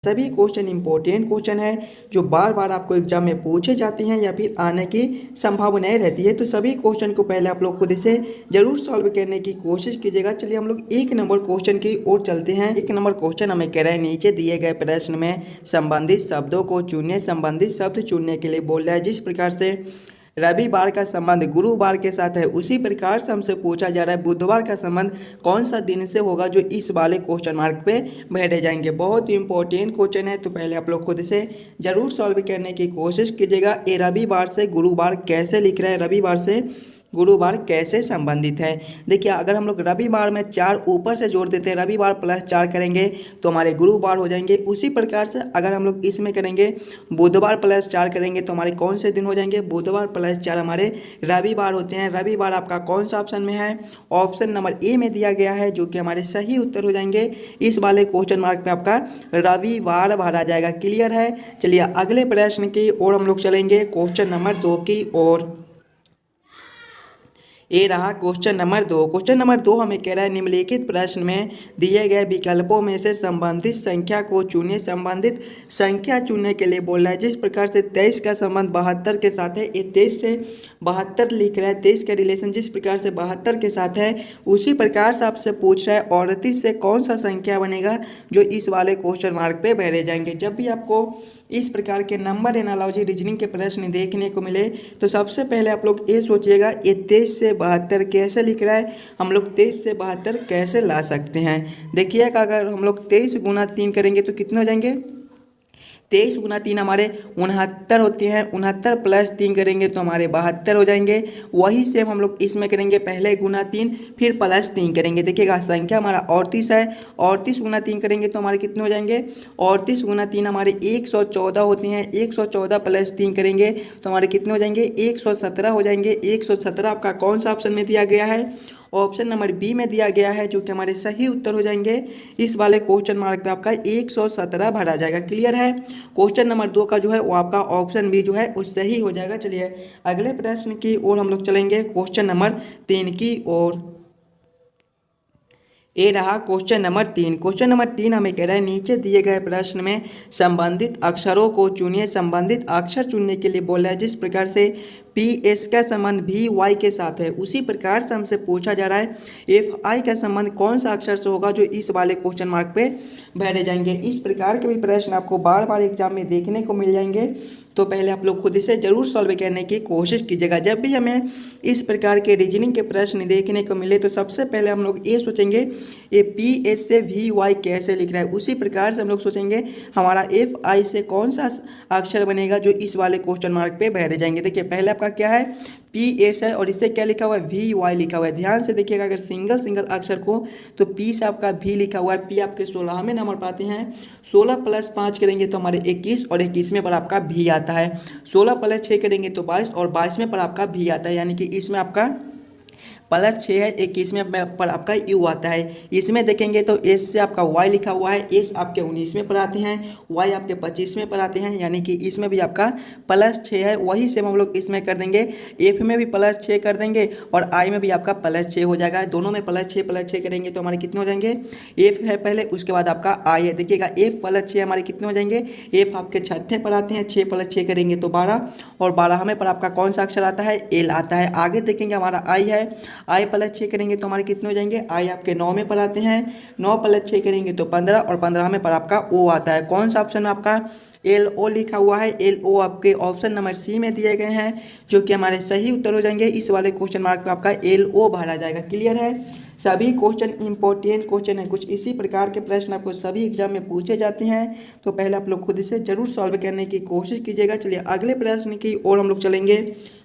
सभी question important question है जो बार बार आपको एग्जाम में पूछे जाते हैं या फिर आने की संभावनाएं रहती है। तो सभी क्वेश्चन को पहले आप लोग खुद से जरूर सॉल्व करने की कोशिश कीजिएगा। चलिए हम लोग एक नंबर क्वेश्चन की ओर चलते हैं। एक नंबर क्वेश्चन हमें कह रहा है नीचे दिए गए प्रश्न में संबंधित शब्दों को चुनिए। संबंधित शब्द चुनने के लिए बोल रहा है जिस प्रकार से रविवार का संबंध गुरुवार के साथ है उसी प्रकार से हमसे पूछा जा रहा है बुधवार का संबंध कौन सा दिन से होगा, जो इस वाले क्वेश्चन मार्क पे भेजे जाएंगे। बहुत ही इंपॉर्टेंट क्वेश्चन है, तो पहले आप लोग खुद से जरूर सॉल्व करने की कोशिश कीजिएगा। ये रविवार से गुरुवार कैसे लिख रहा है, रविवार से गुरुवार कैसे संबंधित है। देखिए अगर हम लोग रविवार में 4 ऊपर से जोड़ देते हैं, रविवार प्लस 4 करेंगे तो हमारे गुरुवार हो जाएंगे। उसी प्रकार से अगर हम लोग इसमें करेंगे बुधवार प्लस 4 करेंगे तो हमारे कौन से दिन हो जाएंगे, बुधवार प्लस 4 हमारे रविवार होते हैं। रविवार आपका कौन सा ऑप्शन में है, ऑप्शन नंबर ए में दिया गया है, जो कि हमारे सही उत्तर हो जाएंगे। इस वाले क्वेश्चन मार्क पे आपका रविवार भरा जाएगा। क्लियर है। चलिए अगले प्रश्न की ओर हम लोग चलेंगे, क्वेश्चन नंबर 2 की ओर। ये रहा क्वेश्चन नंबर 2। क्वेश्चन नंबर 2 हमें कह रहा है निम्नलिखित प्रश्न में दिए गए विकल्पों में से संबंधित संख्या को चुनिए। संबंधित संख्या चुनने के लिए बोल रहा है जिस प्रकार से 23 का संबंध 72 के साथ है, ये 23 से 72 लिख रहा है। 23 का रिलेशन जिस प्रकार से 72 के साथ है उसी प्रकार से आपसे पूछ रहा है 38 से कौन सा संख्या बनेगा, जो इस वाले क्वेश्चन मार्क पे भरे जाएंगे। जब भी आपको इस प्रकार के नंबर एनालॉजी रीजनिंग के प्रश्न देखने को मिले तो सबसे पहले आप लोग ये सोचिएगा ये 23 से 72 कैसे लिख रहा है, हम लोग 23 से 72 कैसे ला सकते हैं। देखिएगा अगर हम लोग 23 गुना 3 करेंगे तो कितने हो जाएंगे, 23 गुना 3 हमारे 69 होते हैं। 69 प्लस 3 करेंगे तो हमारे 72 हो जाएंगे। वही सेम हम लोग इसमें करेंगे, पहले गुना 3 फिर प्लस 3 करेंगे। देखिएगा संख्या हमारा 38 है, 38 गुना 3 करेंगे तो हमारे कितने हो जाएंगे, 38 गुना 3 हमारे 114 होते हैं। 114 प्लस 3 करेंगे तो हमारे कितने हो जाएंगे, 117 हो जाएंगे। 117 आपका कौन सा ऑप्शन में दिया गया है, ऑप्शन नंबर बी में दिया गया है, जो कि हमारे सही उत्तर हो जाएंगे। इस वाले क्वेश्चन मार्क पे आपका 117 भरा जाएगा। क्लियर है। क्वेश्चन नंबर 2 का जो है वो आपका ऑप्शन बी जो है वो सही हो जाएगा। चलिए अगले प्रश्न की ओर हम लोग चलेंगे, क्वेश्चन नंबर 3 की ओर। ये रहा क्वेश्चन नंबर 3। क्वेश्चन नंबर 3 हमें कह रहा है नीचे दिए गए प्रश्न में संबंधित अक्षरों को चुनिए। संबंधित अक्षर चुनने के लिए बोला है जिस प्रकार से पी एस का संबंध भी वाई के साथ है उसी प्रकार से हमसे पूछा जा रहा है एफ आई का संबंध कौन सा अक्षर से होगा, जो इस वाले क्वेश्चन मार्क पे भरे जाएंगे। इस प्रकार के भी प्रश्न आपको बार बार एग्जाम में देखने को मिल जाएंगे, तो पहले आप लोग खुद से जरूर सॉल्व करने की कोशिश कीजिएगा। जब भी हमें इस प्रकार के रीजनिंग के प्रश्न देखने को मिले तो सबसे पहले हम लोग ये सोचेंगे ये पी एस से वी वाई कैसे लिख रहा है। उसी प्रकार से हम लोग सोचेंगे हमारा एफ आई से कौन सा अक्षर बनेगा, जो इस वाले क्वेश्चन मार्क पे भरे जाएंगे। देखिए पहले आपका क्या है, पी एस है और इससे क्या लिखा हुआ है, वी वाई लिखा हुआ है। ध्यान से देखिएगा अगर सिंगल सिंगल अक्षर को तो पी से आपका भी लिखा हुआ है। पी आपके 16वें नंबर पर आते हैं। 16 प्लस 5 करेंगे तो हमारे 21 और 21वें पर आपका भी आता है। 16 प्लस 6 करेंगे तो 22 और 22वें पर आपका भी आता है, यानी कि इसमें आपका प्लस 6 है, 21वें पर आपका यू आता है। इसमें देखेंगे तो एस से आपका वाई लिखा हुआ है। एस आपके 19वें पर आते हैं, वाई आपके 25वें पर आते हैं, यानी कि इसमें भी आपका प्लस 6 है। वही सेम हम लोग इसमें कर देंगे, एफ में भी प्लस 6 कर देंगे और आई में भी आपका प्लस 6 हो जाएगा। दोनों में प्लस 6 करेंगे तो हमारे कितने हो जाएंगे, एफ है पहले उसके बाद आपका आई है। देखिएगा एफ प्लस 6 हमारे कितने हो जाएंगे, एफ आपके 6ठे पर आते हैं। 6 प्लस 6 करेंगे तो 12 और 12वें पर आपका कौन सा अक्षर आता है, एल आता है। आगे देखेंगे हमारा आई है, आई प्लस 6 करेंगे तो हमारे कितने हो जाएंगे, आई आपके 9वें पर आते हैं। 9 प्लस 6 करेंगे तो 15 और 15वें पर आपका ओ आता है। कौन सा ऑप्शन में आपका एल ओ लिखा हुआ है, एल ओ आपके ऑप्शन नंबर सी में दिए गए हैं, जो कि हमारे सही उत्तर हो जाएंगे। इस वाले क्वेश्चन मार्क पे आपका एल ओ भरा जाएगा। क्लियर है। सभी क्वेश्चन इंपॉर्टेंट क्वेश्चन है, कुछ इसी प्रकार के प्रश्न आपको सभी एग्जाम में पूछे जाते हैं, तो पहले आप लोग खुद से जरूर सॉल्व करने की कोशिश कीजिएगा। चलिए अगले प्रश्न की ओर हम लोग चलेंगे,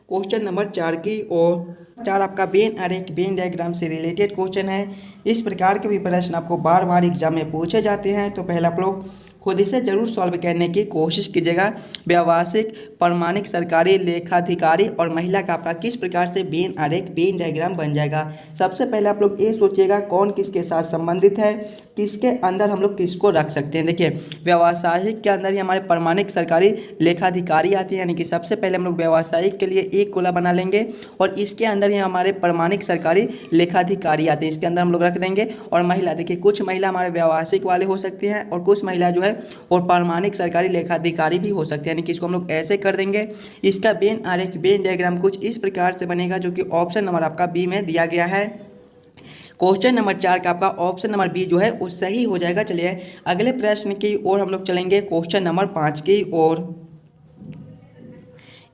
क्वेश्चन नंबर 4 की ओर। 4 आपका वेन आरेख वेन डायग्राम से रिलेटेड क्वेश्चन है। इस प्रकार के भी प्रश्न आपको बार बार एग्जाम में पूछे जाते हैं, तो पहले आप लोग खुद से जरूर सॉल्व करने की कोशिश कीजिएगा। व्यावसायिक प्रमाणिक सरकारी लेखाधिकारी और महिला का आपका किस प्रकार से वेन आरेख वेन डायग्राम बन जाएगा। सबसे पहले आप लोग ये सोचिएगा कौन किसके साथ संबंधित है। किसके अंदर हम लोग किसको रख सकते हैं। देखिए व्यावसायिक के अंदर ही हमारे प्रमाणिक सरकारी लेखाधिकारी आते हैं, यानी कि सबसे पहले हम लोग व्यावसायिक के लिए एक कोला बना लेंगे और इसके अंदर ही हमारे प्रमाणिक सरकारी लेखाधिकारी आते हैं, इसके अंदर हम लोग रख देंगे। और महिला, देखिए कुछ महिला हमारे व्यावसायिक वाले हो सकती हैं और कुछ महिला जो है और प्रमाणिक सरकारी लेखाधिकारी भी हो सकते हैं, यानी कि इसको हम लोग ऐसे कर देंगे। इसका वेन आरेख, वेन डायग्राम कुछ इस प्रकार से बनेगा, जो कि ऑप्शन नंबर आपका बी में दिया गया है। क्वेश्चन नंबर 4 का आपका ऑप्शन नंबर बी जो है वो सही हो जाएगा। चलिए अगले प्रश्न की ओर हम लोग चलेंगे, क्वेश्चन नंबर 5 की ओर।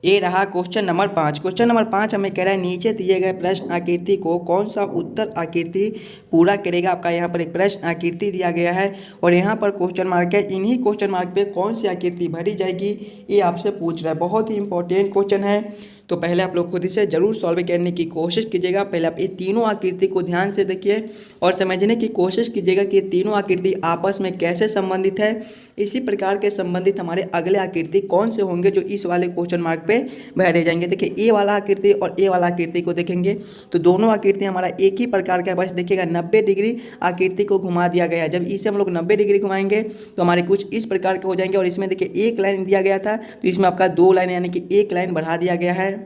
ये रहा क्वेश्चन नंबर 5। क्वेश्चन नंबर 5 हमें कह रहा है नीचे दिए गए प्रश्न आकृति को कौन सा उत्तर आकृति पूरा करेगा। आपका यहाँ पर एक प्रश्न आकृति दिया गया है और यहाँ पर क्वेश्चन मार्क है, इन्हीं क्वेश्चन मार्क पे कौन सी आकृति भरी जाएगी ये आपसे पूछ रहा है। बहुत ही इंपॉर्टेंट क्वेश्चन है, तो पहले आप लोग खुद से जरूर सॉल्व करने की कोशिश कीजिएगा। पहले आप ये तीनों आकृति को ध्यान से देखिए और समझने की कोशिश कीजिएगा कि ये तीनों आकृति आपस में कैसे संबंधित है। इसी प्रकार के संबंधित हमारे अगले आकृति कौन से होंगे जो इस वाले क्वेश्चन मार्क पे भरे जाएंगे। देखिए ए वाला आकृति और ए वाला आकृति को देखेंगे तो दोनों आकृति हमारा एक ही प्रकार का है, बस देखिएगा 90 डिग्री आकृति को घुमा दिया गया है। जब इसे हम लोग 90 डिग्री घुमाएंगे तो हमारे कुछ इस प्रकार के हो जाएंगे। और इसमें देखिए एक लाइन दिया गया था तो इसमें आपका 2 लाइन यानी कि एक लाइन बढ़ा दिया गया है।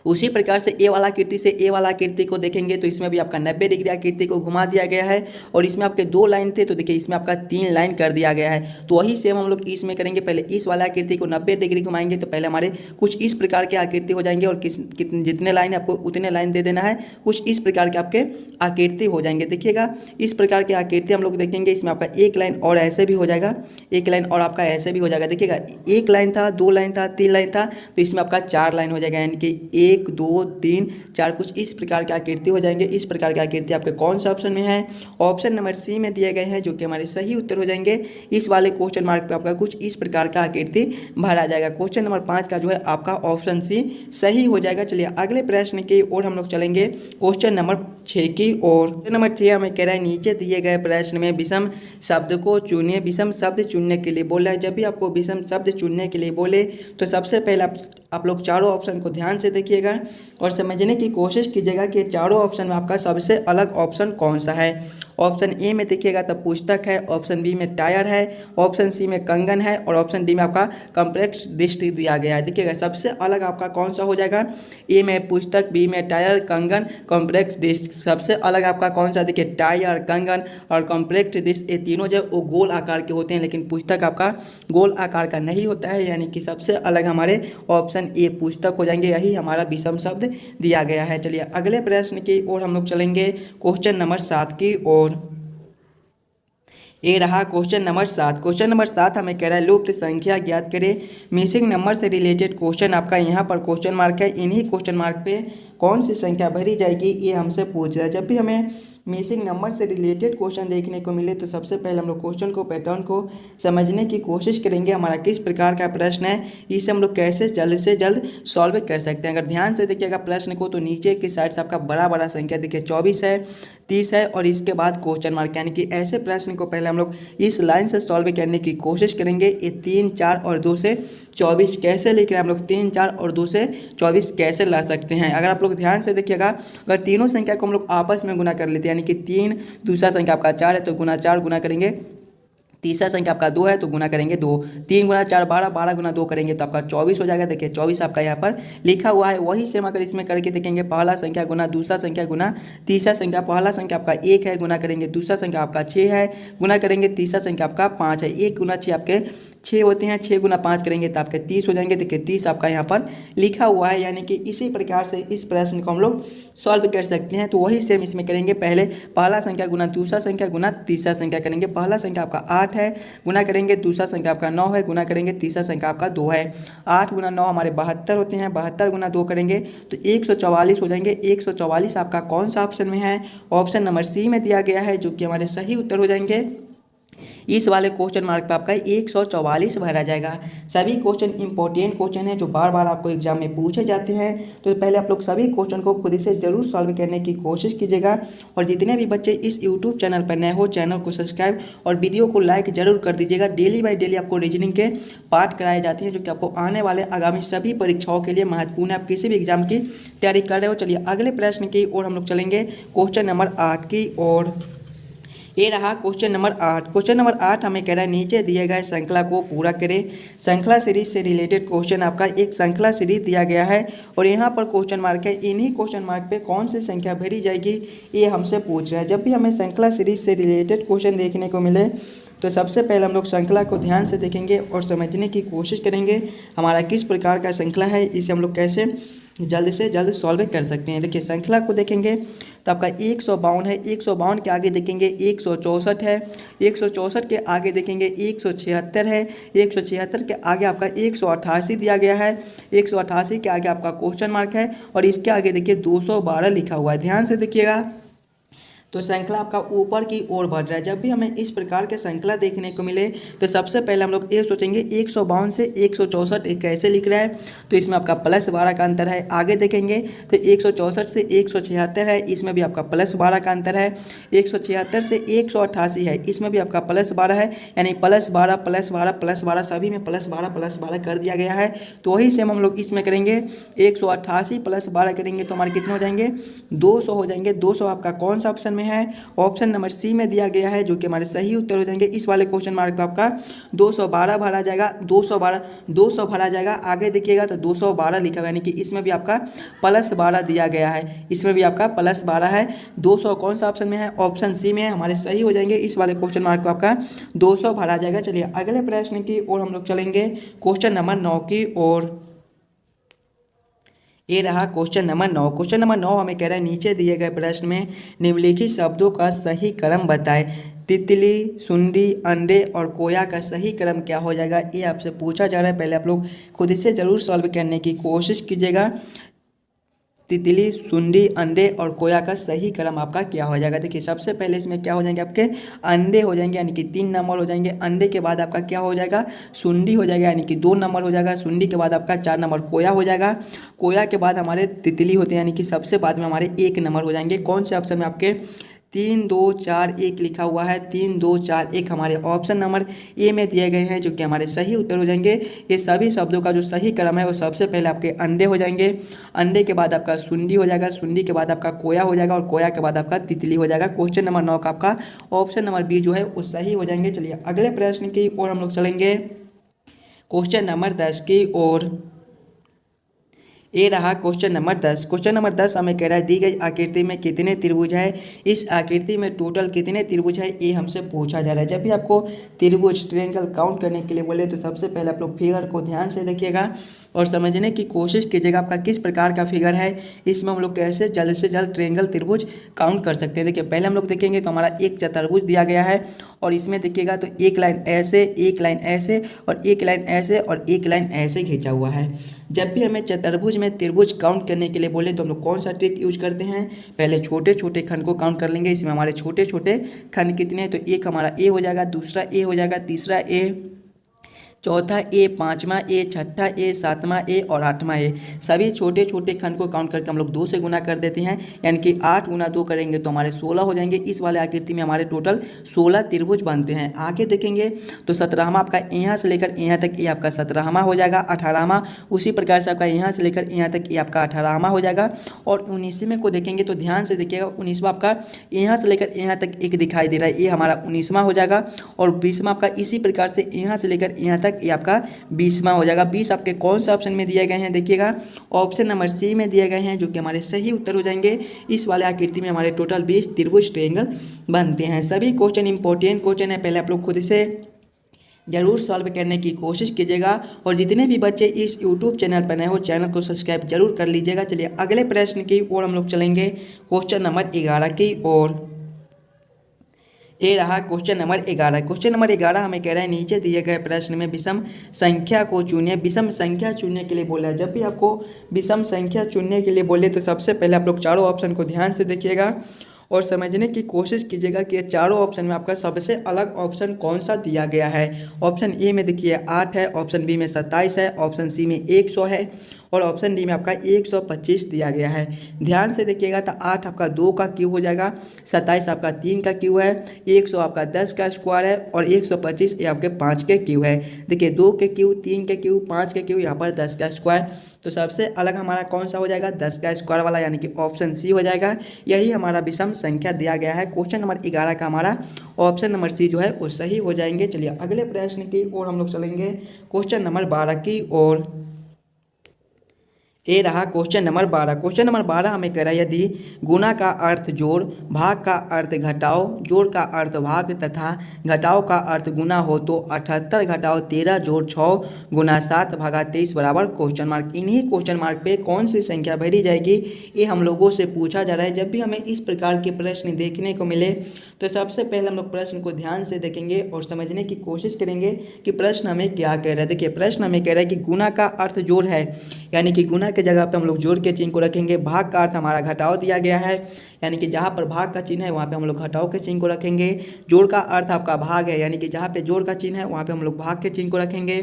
उसी प्रकार से ए वाला आकृति से ए वाला आकृति को देखेंगे तो इसमें भी आपका 90 डिग्री आकृति को घुमा दिया गया है और इसमें आपके 2 लाइन थे तो देखिए इसमें आपका 3 लाइन कर दिया गया है। तो वही सेम हम लोग इसमें करेंगे, पहले इस वाला आकृति को 90 डिग्री घुमाएंगे तो पहले हमारे कुछ इस प्रकार के आकृति हो जाएंगे और जितने लाइन आपको उतने लाइन दे देना है, कुछ इस प्रकार के आपके आकृति हो जाएंगे। देखिएगा इस प्रकार के आकृति हम लोग देखेंगे, इसमें आपका एक लाइन और ऐसे भी हो जाएगा, एक लाइन और आपका ऐसे भी हो जाएगा। देखिएगा एक लाइन था, 2 लाइन था, 3 लाइन था तो इसमें आपका 4 लाइन हो जाएगा, यानी कि 1 2 3 4 कुछ इस प्रकार के आकृति हो जाएंगे। इस प्रकार के आकृति आपके कौन सा ऑप्शन में है, ऑप्शन नंबर सी में दिए गए हैं, जो कि हमारे सही उत्तर हो जाएंगे। इस वाले क्वेश्चन मार्क पे आपका कुछ इस प्रकार का आकृति भरा जाएगा। क्वेश्चन नंबर 5 का जो है आपका ऑप्शन सी सही हो जाएगा। चलिए अगले प्रश्न की ओर हम लोग चलेंगे, क्वेश्चन नंबर 6 की ओर। क्वेश्चन नंबर 6 हमें कह रहा है नीचे दिए गए प्रश्न में विषम शब्द को चुनिए। विषम शब्द चुनने के लिए बोला है, जब भी आपको विषम शब्द चुनने के लिए बोले तो सबसे पहले आप लोग चारों ऑप्शन को ध्यान से देखिएगा और समझने की कोशिश कीजिएगा कि चारों ऑप्शन में आपका सबसे अलग ऑप्शन कौन सा है। ऑप्शन ए में देखिएगा तब पुस्तक है, ऑप्शन बी में टायर है, ऑप्शन सी में कंगन है और ऑप्शन डी में आपका कॉम्प्लेक्स दृष्टि दिया गया है। देखिएगा सबसे अलग आपका कौन सा हो जाएगा, ए में पुस्तक, बी में टायर, कंगन, कॉम्प्लेक्स दृष्टि। सबसे अलग आपका कौन सा, देखिए टायर, कंगन और कॉम्प्लेक्स दृष्टि, ये तीनों जो वो गोल आकार के होते हैं, लेकिन पुस्तक आपका गोल आकार का नहीं होता है, यानी कि सबसे अलग हमारे ऑप्शन ए पुस्तक हो जाएंगे। यही हमारा विषम शब्द दिया गया है। चलिए अगले प्रश्न की ओर हम लोग चलेंगे, क्वेश्चन नंबर 7 की ओर। ये रहा क्वेश्चन नंबर 7। क्वेश्चन नंबर 7 हमें कह रहा है लुप्त संख्या ज्ञात करें। मिसिंग नंबर से रिलेटेड क्वेश्चन आपका यहाँ पर क्वेश्चन मार्क है, इन्हीं क्वेश्चन मार्क पे कौन सी संख्या भरी जाएगी ये हमसे पूछ रहा है। जब भी हमें मिसिंग नंबर से रिलेटेड क्वेश्चन देखने को मिले तो सबसे पहले हम लोग क्वेश्चन को, पैटर्न को समझने की कोशिश करेंगे, हमारा किस प्रकार का प्रश्न है, इसे हम लोग कैसे जल्द से जल्द सॉल्व कर सकते हैं। अगर ध्यान से देखिएगा प्रश्न को तो नीचे की साइड से आपका बड़ा बड़ा संख्या देखिए 24 है, 30 है और इसके बाद क्वेश्चन मार्क, यानी कि ऐसे प्रश्न को पहले हम लोग इस लाइन से सॉल्व करने की कोशिश करेंगे। ये 3 4 और 2 से 24 कैसे लिख रहे हैं हम लोग, 3 4 और 2 से 24 कैसे ला सकते हैं। अगर आप लोग ध्यान से देखिएगा, अगर तीनों संख्या को हम लोग आपस में गुना कर लेते हैं, यानी कि 3 दूसरा संख्या आपका 4 है तो गुना 4 गुना करेंगे, तीसरा संख्या आपका 2 है तो गुना करेंगे 2, 3 गुना 4 12, 12 गुना 2 करेंगे तो आपका 24 हो जाएगा। देखिए 24 आपका यहाँ पर लिखा हुआ है। वही सेम अगर इसमें करके देखेंगे, पहला संख्या गुना दूसरा संख्या गुना तीसरा संख्या, पहला संख्या आपका 1 है गुना करेंगे दूसरा संख्या आपका 6 है गुना करेंगे तीसरा संख्या आपका 5 है। 1 गुना 6 आपके 6 होते हैं, 6 गुना 5 करेंगे तो आपके 30 हो जाएंगे। देखिए 30 आपका यहाँ पर लिखा हुआ है, यानी कि इसी प्रकार से इस प्रश्न को हम लोग सॉल्व कर सकते हैं। तो वही सेम इसमें करेंगे, पहले पहला संख्या गुना दूसरा संख्या गुना तीसरा संख्या करेंगे, पहला संख्या आपका 8 है गुना करेंगे दूसरा संख्या आपका 9 है गुना करेंगे तीसरा संख्या आपका 2 है। 8 गुना 9 हमारे 72 होते हैं, 72 गुना 2 करेंगे तो 144 हो जाएंगे। 144 आपका कौन सा ऑप्शन में है, ऑप्शन नंबर सी में दिया गया है, जो कि हमारे सही उत्तर हो जाएंगे। इस वाले क्वेश्चन मार्क पे आपका 144 भरा जाएगा। सभी क्वेश्चन इंपॉर्टेंट क्वेश्चन है जो बार बार आपको एग्जाम में पूछे जाते हैं, तो पहले आप लोग सभी क्वेश्चन को खुद से जरूर सॉल्व करने की कोशिश कीजिएगा। और जितने भी बच्चे इस यूट्यूब चैनल पर नए हो, चैनल को सब्सक्राइब और वीडियो को लाइक जरूर कर दीजिएगा। डेली बाई डेली आपको रीजनिंग के पार्ट कराए जाते हैं, जो कि आपको आने वाले आगामी सभी परीक्षाओं के लिए महत्वपूर्ण है। आप किसी भी एग्जाम की तैयारी कर रहे हो। चलिए अगले प्रश्न की ओर हम लोग चलेंगे, क्वेश्चन नंबर 8 की ओर। ये रहा क्वेश्चन नंबर 8। क्वेश्चन नंबर 8 हमें कह रहा है नीचे दिए गए श्रृंखला को पूरा करें। श्रृंखला सीरीज से रिलेटेड क्वेश्चन आपका एक श्रृंखला सीरीज दिया गया है और यहाँ पर क्वेश्चन मार्क है। इन्हीं क्वेश्चन मार्क पे कौन सी संख्या भरी जाएगी ये हमसे पूछ रहा है। जब भी हमें श्रृंखला सीरीज से रिलेटेड क्वेश्चन देखने को मिले तो सबसे पहले हम लोग श्रृंखला को ध्यान से देखेंगे और समझने की कोशिश करेंगे हमारा किस प्रकार का श्रृंखला है, इसे हम लोग कैसे जल्द से जल्द सॉल्व कर सकते हैं। देखिए श्रृंखला को देखेंगे तो आपका 152 है, 152 के आगे देखेंगे 164 है, 164 के आगे देखेंगे 176 है, 176 के आगे आपका 188 दिया गया है, 188 के आगे आपका क्वेश्चन मार्क है और इसके आगे देखिए 212 लिखा हुआ है। ध्यान से देखिएगा तो श्रृंखला आपका ऊपर की ओर बढ़ रहा है। जब भी हमें इस प्रकार के श्रृंखला देखने को मिले तो सबसे पहले हम लोग ये सोचेंगे 152 से 164 एक कैसे लिख रहा है, तो इसमें आपका +12 का अंतर है। आगे देखेंगे तो 164 से 176 है, इसमें भी आपका +12 का अंतर है। 176 से 188 है, इसमें भी आपका +12 है, यानी +12 +12 +12 सभी में +12 कर दिया गया है। तो वही सेम हम लोग इसमें करेंगे 188 + 12 करेंगे तो हमारे कितने हो जाएंगे 200 हो जाएंगे। 200 आपका कौन सा ऑप्शन में है, ऑप्शन नंबर सी में दिया गया है, जो कि हमारे सही उत्तर हो जाएंगे। इस वाले क्वेश्चन मार्क पे आपका 212 भरा जाएगा, 200 भरा जाएगा। आगे देखिएगा तो 212 लिखा हुआ है, यानी कि इसमें भी आपका +12 दिया गया है, इसमें भी आपका +12 है। 200 कौन सा ऑप्शन में है, ऑप्शन सी में है, हमारे सही हो जाएंगे। इस वाले क्वेश्चन मार्क पे आपका 200 भरा जाएगा। चलिए अगले प्रश्न की ओर हम लोग चलेंगे, क्वेश्चन नंबर 9 की ओर। ये रहा क्वेश्चन नंबर 9। क्वेश्चन नंबर 9 हमें कह रहा है नीचे दिए गए प्रश्न में निम्नलिखित शब्दों का सही क्रम बताएं। तितली, सुंडी, अंडे और कोया का सही क्रम क्या हो जाएगा, ये आपसे पूछा जा रहा है। पहले आप लोग खुद से जरूर सॉल्व करने की कोशिश कीजिएगा। तितली, सुंडी, अंडे और कोया का सही क्रम आपका क्या हो जाएगा। देखिए सबसे पहले इसमें क्या हो जाएंगे, आपके अंडे हो जाएंगे, यानी कि 3 नंबर हो जाएंगे। अंडे के बाद आपका क्या हो जाएगा, सुंडी हो जाएगा, यानी कि 2 नंबर हो जाएगा। सुंडी के बाद आपका 4 नंबर कोया हो जाएगा। कोया के बाद हमारे तितली होते हैं, यानी कि सबसे बाद में हमारे 1 नंबर हो जाएंगे। कौन से ऑप्शन में, आपके 3 2 4 1 लिखा हुआ है। 3 2 4 1 हमारे ऑप्शन नंबर ए में दिए गए हैं, जो कि हमारे सही उत्तर हो जाएंगे। ये सभी शब्दों का जो सही क्रम है वो सबसे पहले आपके अंडे हो जाएंगे। अंडे के बाद आपका सुंडी हो जाएगा, सुंडी के बाद आपका कोया हो जाएगा और कोया के बाद आपका तितली हो जाएगा। क्वेश्चन नंबर 9 का आपका ऑप्शन नंबर बी जो है वो सही हो जाएंगे। चलिए अगले प्रश्न की ओर हम लोग चलेंगे, क्वेश्चन नंबर 10 की ओर। ये रहा क्वेश्चन नंबर 10। क्वेश्चन नंबर 10 हमें कह रहा है दी गई आकृति में कितने त्रिभुज है, इस आकृति में टोटल कितने त्रिभुज है, ये हमसे पूछा जा रहा है। जब भी आपको त्रिभुज ट्रायंगल काउंट करने के लिए बोले तो सबसे पहले आप लोग फिगर को ध्यान से देखिएगा और समझने की कोशिश कीजिएगा आपका किस प्रकार का फिगर है, इसमें हम लोग कैसे जल्द से जल्द ट्रायंगल त्रिभुज काउंट कर सकते हैं। देखिए पहले हम लोग देखेंगे तो हमारा एक चतुर्भुज दिया गया है और इसमें देखिएगा तो एक लाइन ऐसे, एक लाइन ऐसे और एक लाइन ऐसे और एक लाइन ऐसे खींचा हुआ है। जब भी हमें चतुर्भुज में त्रिभुज काउंट करने के लिए बोले तो हम लोग कौन सा ट्रिक यूज करते हैं, पहले छोटे छोटे खंड को काउंट कर लेंगे। इसमें हमारे छोटे छोटे खंड कितने हैं, तो एक हमारा ए हो जाएगा, दूसरा ए हो जाएगा, तीसरा ए, चौथा ए, पाँचवा ए, छठा ए, सातवां ए और आठवां ए। सभी छोटे छोटे खंड को काउंट करके हम लोग 2 से गुना कर देते हैं, यानी कि 8 × 2 करेंगे तो हमारे 16 हो जाएंगे। इस वाले आकृति में हमारे टोटल 16 त्रिभुज बनते हैं। आगे देखेंगे तो 17वां आपका यहाँ से लेकर यहाँ तक ये आपका 17वां हो जाएगा, 18वां उसी प्रकार से आपका यहाँ से लेकर यहाँ तक ये आपका 18वां हो जाएगा। और 19वें को देखेंगे तो ध्यान से देखिएगा, 19वां आपका यहाँ से लेकर यहाँ तक एक दिखाई दे रहा है, ये हमारा 19वां हो जाएगा। और 20वां आपका इसी प्रकार से यहाँ से लेकर यहाँ तक ये आपका 20वां हो जाएगा। 20 आपके कौन सा ऑप्शन में दिए गए हैं, देखिएगा ऑप्शन नंबर सी में दिए गए हैं, जो कि हमारे सही उत्तर हो जाएंगे। इस वाले आकृति में हमारे टोटल 20 त्रिभुज ट्रायंगल बनते हैं। सभी क्वेश्चन इंपॉर्टेंट क्वेश्चन है, पहले आप लोग खुद से जरूर सॉल्व करने की कोशिश कीजिएगा और जितने भी बच्चे इस यूट्यूब चैनल पर नए हो चैनल को सब्सक्राइब जरूर कर लीजिएगा। चलिए अगले प्रश्न की ओर हम लोग चलेंगे, क्वेश्चन नंबर 11 की ओर। ये रहा क्वेश्चन नंबर 11। क्वेश्चन नंबर 11 हमें कह रहा है नीचे दिए गए प्रश्न में विषम संख्या को चुनिए। विषम संख्या चुनने के लिए बोला है। जब भी आपको विषम संख्या चुनने के लिए बोले तो सबसे पहले आप लोग चारों ऑप्शन को ध्यान से देखिएगा और समझने की कोशिश कीजिएगा कि ये चारों ऑप्शन में आपका सबसे अलग ऑप्शन कौन सा दिया गया है। ऑप्शन ए में देखिए 8 है, ऑप्शन बी में 27 है, ऑप्शन सी में 100 है और ऑप्शन डी में आपका 125 दिया गया है। ध्यान से देखिएगा तो 8 आपका 2 का क्यूब हो जाएगा, 27 आपका 3 का क्यूब है, 100 आपका 10 का स्क्वायर है और 125 ये आपके 5 के क्यूब है। देखिए 2 के क्यूब, 3 के क्यूब, 5 के क्यूब, यहाँ पर 10 का स्क्वायर। तो सबसे अलग हमारा कौन सा हो जाएगा, 10 का स्क्वायर वाला, यानी कि ऑप्शन सी हो जाएगा। यही हमारा विषम संख्या दिया गया है। क्वेश्चन नंबर 11 का हमारा ऑप्शन नंबर सी जो है वो सही हो जाएंगे। चलिए अगले प्रश्न की ओर हम लोग चलेंगे, क्वेश्चन नंबर 12 की ओर। ये रहा क्वेश्चन नंबर 12। क्वेश्चन नंबर 12 हमें कह रहा है यदि गुणा का अर्थ जोड़, भाग का अर्थ घटाओ, जोड़ का अर्थ भाग तथा घटाओ का अर्थ गुना हो तो 78 घटाओ 13 जोड़ 6 गुना 7 भागा 23 बराबर क्वेश्चन मार्क। इन्हीं क्वेश्चन मार्क पे कौन सी संख्या भरी जाएगी, ये हम लोगों से पूछा जा रहा है। जब भी हमें इस प्रकार के प्रश्न देखने को मिले तो सबसे पहले हम लोग प्रश्न को ध्यान से देखेंगे और समझने की कोशिश करेंगे कि प्रश्न हमें क्या कह रहा है। देखिए प्रश्न हमें कह रहा है कि गुना का अर्थ जोड़ है, यानी कि गुना के जगह पे हम लोग जोड़ के चिन्ह को रखेंगे। भाग का अर्थ हमारा घटाव दिया गया है, यानी कि जहाँ पर भाग का चिन्ह है वहाँ पे हम लोग घटाव के चिन्ह को रखेंगे। जोड़ का अर्थ आपका भाग है, यानी कि जहाँ पे जोड़ का चिन्ह है वहाँ पे हम लोग भाग के चिन्ह को रखेंगे।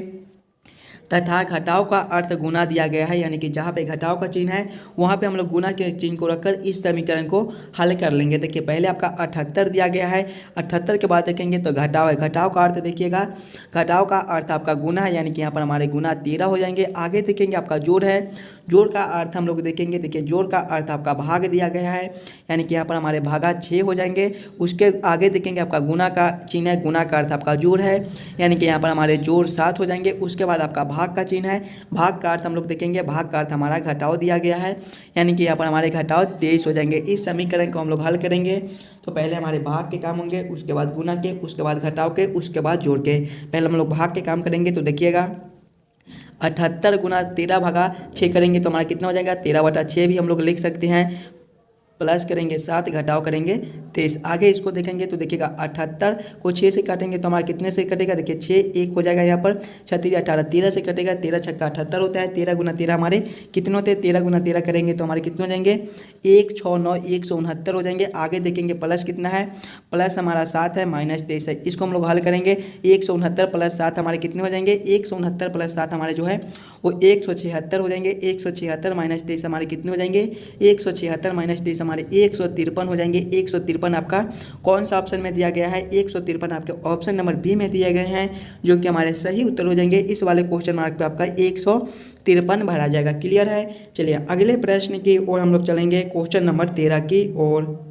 तथा घटाव का अर्थ गुना दिया गया है, यानी कि जहाँ पे घटाव का चिन्ह है वहाँ पे हम लोग गुना के चिन्ह को रखकर इस समीकरण को हल कर लेंगे। देखिए पहले आपका 78 दिया गया है, 78 के बाद देखेंगे तो घटाव है। घटाव का अर्थ देखिएगा, घटाव का अर्थ आपका गुना है, यानी कि यहाँ पर हमारे गुना 13 हो जाएंगे। आगे देखेंगे आपका जोड़ है, जोड़ का अर्थ हम लोग देखेंगे। देखिए जोड़ का अर्थ आपका भाग दिया गया है, यानी कि यहाँ पर हमारे भागा 6 हो जाएंगे। उसके आगे देखेंगे आपका गुना का चिन्ह है, गुना का अर्थ आपका जोड़ है, यानी कि यहाँ पर हमारे जोड़ 7 हो जाएंगे। उसके बाद आपका भाग का चिन्ह है, भाग का अर्थ हम लोग देखेंगे, भाग का अर्थ हमारा घटाव दिया गया है, यानी कि यहाँ पर हमारे घटाव 23 हो जाएंगे। इस समीकरण को हम लोग हल करेंगे तो पहले हमारे भाग के काम होंगे, उसके बाद गुना के, उसके बाद घटाव के, उसके बाद जोड़ के। पहले हम लोग भाग के काम करेंगे तो देखिएगा 78 गुना 13 भागा 6 करेंगे तो हमारा कितना हो जाएगा 13/6 भी हम लोग लिख सकते हैं। प्लस करेंगे 7, घटाव करेंगे 23। आगे इसको देखेंगे तो देखिएगा 78 को 6 से काटेंगे तो हमारा कितने से कटेगा, देखिए 6 1 हो जाएगा यहाँ पर, 36 18 13 से कटेगा, 13 छक्का 78 होता है। 13 गुना 13 हमारे कितने होते हैं, 13 गुना 13 करेंगे तो हमारे कितने हो जाएंगे 1 6 9 169 हो जाएंगे। आगे देखेंगे प्लस कितना है, प्लस हमारा 7 है, माइनस 23 है। इसको हम लोग हल करेंगे, 169 प्लस 7 हमारे कितने हो जाएंगे, 169 प्लस 7 हमारे जो है वो 176 हो जाएंगे। 176 माइनस 23 हमारे कितने हो जाएंगे, 176 माइनस 23 हमारे 153 हो जाएंगे। 153 आपका कौन सा ऑप्शन में दिया गया है, 153 आपके ऑप्शन नंबर बी में दिए गए हैं, जो कि हमारे सही उत्तर हो जाएंगे। इस वाले क्वेश्चन मार्क पे आपका 153 भरा जाएगा। क्लियर है। चलिए अगले प्रश्न की ओर हम लोग चलेंगे, क्वेश्चन नंबर 13 की ओर।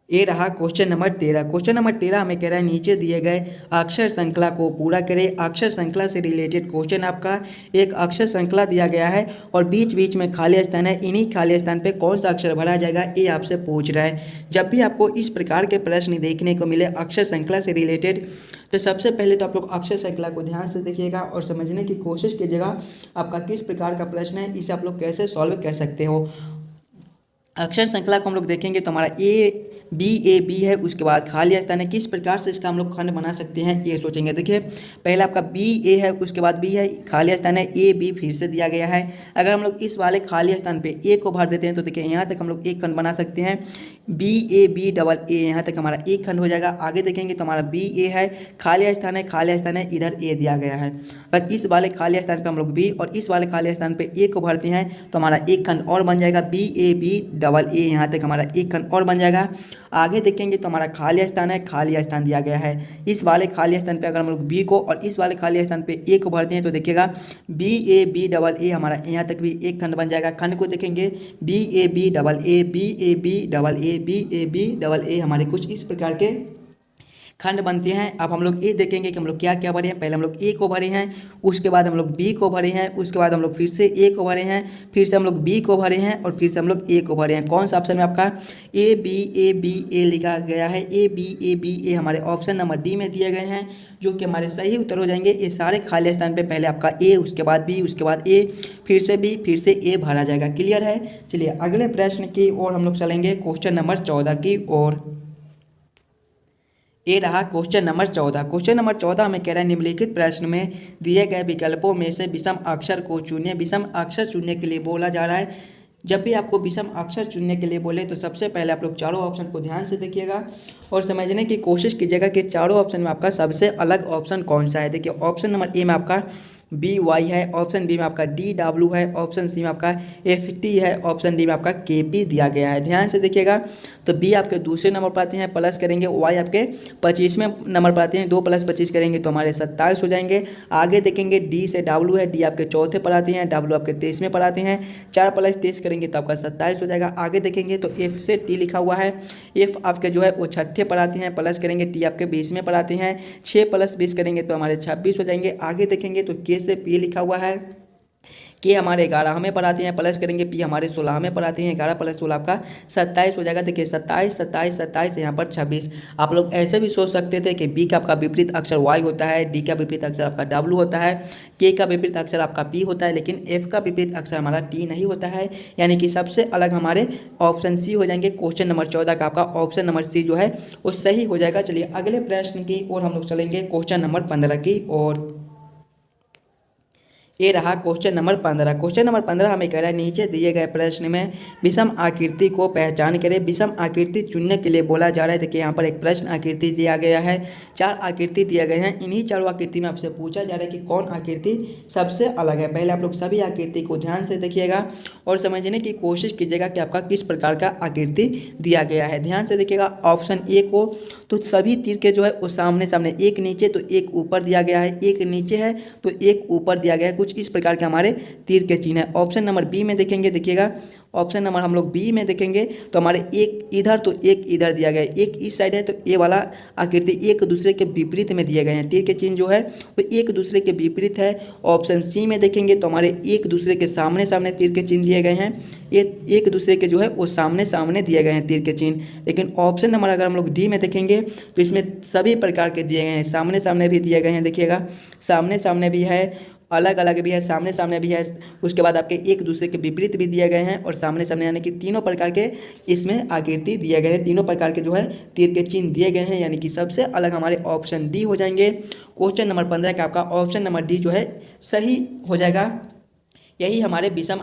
ये रहा क्वेश्चन नंबर 13। क्वेश्चन नंबर 13 हमें कह रहा है नीचे दिए गए अक्षर श्रृंखला को पूरा करें। अक्षर श्रृंखला से रिलेटेड क्वेश्चन आपका, एक अक्षर श्रृंखला दिया गया है और बीच बीच में खाली स्थान है। इन्हीं खाली स्थान पे कौन सा अक्षर भरा जाएगा ये आपसे पूछ रहा है। जब भी आपको इस प्रकार के प्रश्न देखने को मिले अक्षर श्रृंखला से रिलेटेड, तो सबसे पहले तो आप लोग अक्षर श्रृंखला को ध्यान से देखिएगा और समझने की कोशिश कीजिएगा आपका किस प्रकार का प्रश्न है, इसे आप लोग कैसे सॉल्व कर सकते हो। अक्षर श्रृंखला को हम लोग देखेंगे तो हमारा ए बी है, उसके बाद खाली स्थान है। किस प्रकार से इसका हम लोग खंड बना सकते हैं ये सोचेंगे। देखिए पहले आपका बी ए है, उसके बाद बी है, खाली स्थान है, ए बी फिर से दिया गया है। अगर हम लोग इस वाले खाली स्थान पे ए को भर देते हैं तो देखिए यहाँ तक हम लोग एक खंड बना सकते हैं, बी डबल ए, यहाँ तक हमारा एक खंड हो जाएगा। आगे देखेंगे तो हमारा बी ए है, खाली स्थान है, इधर ए दिया गया है। अगर इस वाले खाली स्थान पे हम लोग बी और इस वाले खाली स्थान पे ए को भरते हैं तो हमारा एक खंड और बन जाएगा, बी डबल ए, यहाँ तक हमारा एक खंड और बन जाएगा। आगे देखेंगे तो हमारा खाली स्थान है, खाली स्थान दिया गया है। इस वाले खाली स्थान पे अगर हम लोग बी को और इस वाले खाली स्थान पे ए को भरते हैं तो देखिएगा बी डबल ए, हमारा यहाँ तक भी एक खंड बन जाएगा। खंड को देखेंगे B double A, B double A, हमारे कुछ इस प्रकार के खंड बनते हैं। अब हम लोग ये देखेंगे कि हम लोग क्या क्या भरे हैं। पहले हम लोग ए को भरे हैं, उसके बाद हम लोग बी को भरे हैं, उसके बाद हम लोग फिर से ए को भरे हैं, फिर से हम लोग बी को भरे हैं और फिर से हम लोग ए को भरे हैं। कौन सा ऑप्शन में आपका ए बी ए लिखा गया है, ए बी ए हमारे ऑप्शन नंबर डी में दिए गए हैं, जो कि हमारे सही उत्तर हो जाएंगे। ये सारे खाली स्थान पे पहले आपका ए, उसके बाद बी, उसके बाद ए, फिर से बी, फिर से ए भरा जाएगा। क्लियर है। चलिए अगले प्रश्न की ओर हम लोग चलेंगे, क्वेश्चन नंबर 14 की ओर। ये रहा क्वेश्चन नंबर 14। क्वेश्चन नंबर 14 हमें कह रहा है निम्नलिखित प्रश्न में दिए गए विकल्पों में से विषम अक्षर को चुनिए। विषम अक्षर चुनने के लिए बोला जा रहा है। जब भी आपको विषम अक्षर चुनने के लिए बोले तो सबसे पहले आप लोग चारों ऑप्शन को ध्यान से देखिएगा और समझने की कोशिश कीजिएगा कि चारों ऑप्शन में आपका सबसे अलग ऑप्शन कौन सा है। देखिए ऑप्शन नंबर ए में आपका बी वाई है, ऑप्शन बी में आपका डी डब्ल्यू है, ऑप्शन सी में आपका एफ टी है, ऑप्शन डी में आपका के पी दिया गया है। ध्यान से देखिएगा, तो बी आपके दूसरे नंबर पर आते हैं, प्लस करेंगे, वाई आपके 25वें नंबर पर आते हैं, 2 + 25 करेंगे तो हमारे 27 हो जाएंगे। आगे देखेंगे डी से डब्ल्यू है, डी आपके चौथे पर आते हैं, डब्ल्यू आपके 23वें पर आते हैं, 4 + 23 करेंगे तो आपका 27 हो जाएगा। आगे देखेंगे तो एफ से टी लिखा हुआ है, एफ आपके जो है वो छठे पर आते हैं, प्लस करेंगे, टी आपके 20वें पर आते हैं, 6 + 20 करेंगे तो हमारे 26 हो जाएंगे। आगे देखेंगे तो के से पी लिखा हुआ है, के हमारे 11वें पर आते हैं, प्लस करेंगे, पी हमारे 16वें पर आते हैं, 11 + 16 आपका 27 हो जाएगा। देखिए 27 27 27 यहाँ पर 26। आप लोग ऐसे भी सोच सकते थे कि बी का आपका विपरीत अक्षर वाई होता है, डी का विपरीत अक्षर आपका डब्ल्यू होता है, के का विपरीत अक्षर आपका पी होता है, लेकिन एफ का विपरीत अक्षर हमारा टी नहीं होता है। यानी कि सबसे अलग हमारे ऑप्शन सी हो जाएंगे। क्वेश्चन नंबर 14 का आपका ऑप्शन नंबर सी जो है वो सही हो जाएगा। चलिए अगले प्रश्न की ओर हम लोग चलेंगे, क्वेश्चन नंबर 15 की ओर। ये रहा क्वेश्चन नंबर 15। क्वेश्चन नंबर 15 हमें कह रहा है, नीचे दिए गए प्रश्न में विषम आकृति को पहचान करें। विषम आकृति चुनने के लिए बोला जा रहा है। देखिए यहाँ पर एक प्रश्न आकृति दिया गया है, 4 आकृति दिए गए हैं। इन्हीं 4 आकृति में आपसे पूछा जा रहा है कि कौन आकृति सबसे अलग है। पहले आप लोग सभी आकृति को ध्यान से देखिएगा और समझने की कोशिश कीजिएगा कि आपका किस प्रकार का आकृति दिया गया है। ध्यान से देखिएगा, ऑप्शन ए को तो सभी तीर के जो है वो सामने सामने, एक नीचे तो एक ऊपर दिया गया है, एक नीचे है तो एक ऊपर दिया गया है, कुछ इस प्रकार के हमारे तीर के चिन्ह है। ऑप्शन नंबर बी में देखेंगे, देखिएगा ऑप्शन नंबर हम लोग बी में देखेंगे तो हमारे एक इधर तो एक इधर दिया गया है, एक इस साइड है तो ये वाला आकृति एक दूसरे के विपरीत में दिए गए हैं। तीर के चिन्ह जो है वो एक दूसरे के विपरीत है। ऑप्शन सी में देखेंगे तो हमारे एक दूसरे के सामने सामने तीर के चिन्ह दिए गए हैं, ये एक दूसरे के जो है वो सामने सामने दिए गए हैं तीर के चिन्ह। लेकिन ऑप्शन नंबर अगर हम लोग डी में देखेंगे तो इसमें सभी प्रकार के दिए गए हैं, सामने सामने भी दिए गए हैं। देखिएगा सामने सामने भी है, अलग अलग भी है, सामने सामने भी है, उसके बाद आपके एक दूसरे के विपरीत भी दिए गए हैं और सामने सामने, यानी कि तीनों प्रकार के इसमें आकृति दिए गए हैं, तीनों प्रकार के जो है तीर के चिन्ह दिए गए हैं। यानी कि सबसे अलग हमारे ऑप्शन डी हो जाएंगे। क्वेश्चन नंबर 15 का आपका ऑप्शन नंबर डी जो है सही हो जाएगा। यही हमारे विषम